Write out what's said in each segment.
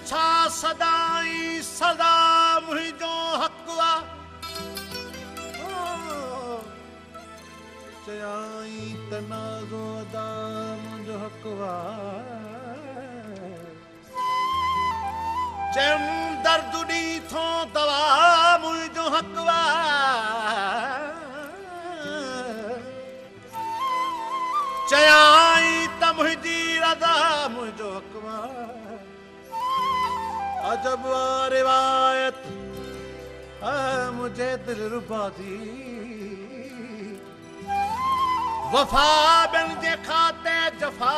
छा सदाई सदा मुझो हकवा चयाई तनाज़ो अदा मुझो हकवा चम दर्द दी थो दवा मुझो हकवा चयाई त मुझी रदा मुझो हकवा अजब रिवायत मुझे दिलरुबा दी वफा बिन जे खाते जफा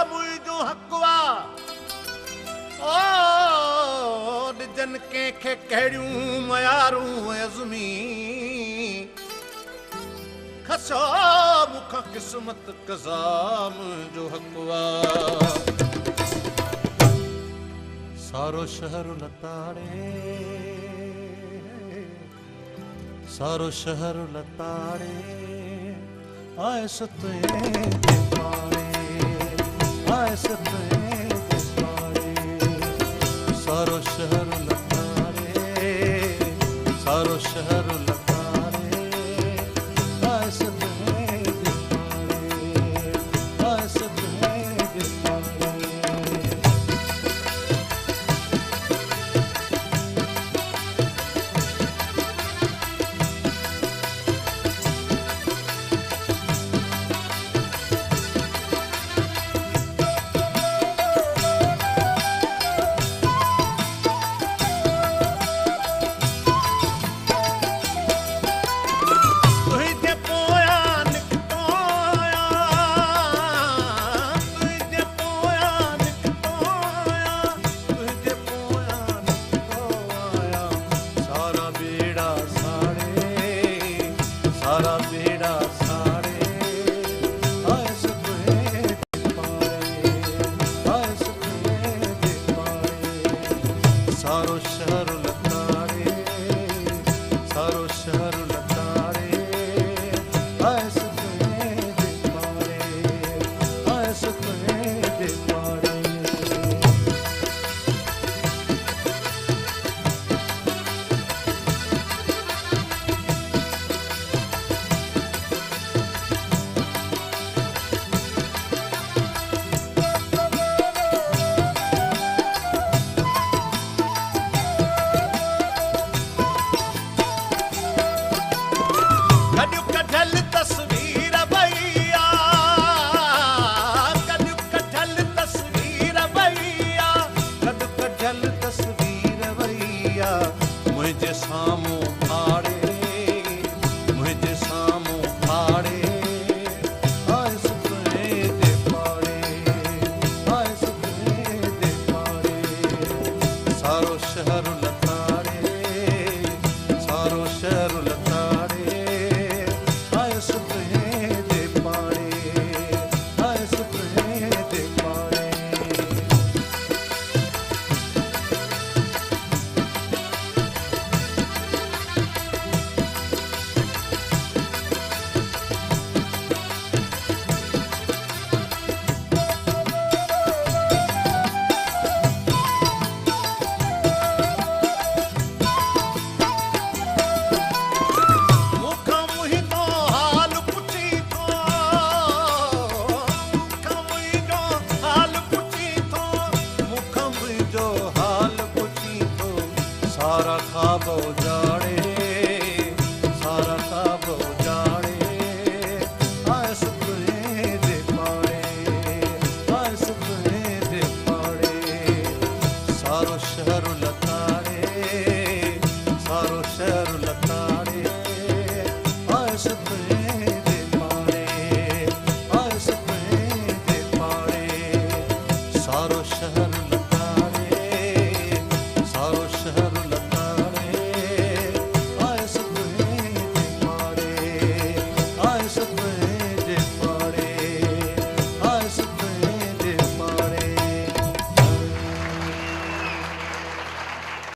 मुझो हकवा ओ जन के कहिड़ियूं मयारूं अज़मी खसो मुखां क़िस्मत कज़ा मुझो हकवा सारो शहर लताड़े सारो शहर लताड़े आए सते पाड़े आए सते पाड़े सारो शहर लताड़े सारो शहर लताड़े आए सते पाड़े आए सते पाड़े सारा बेड़ा साड़े आए सते पाड़े आए सते पाड़े सारो शहर लताड़े सारो शहर लताड़े आए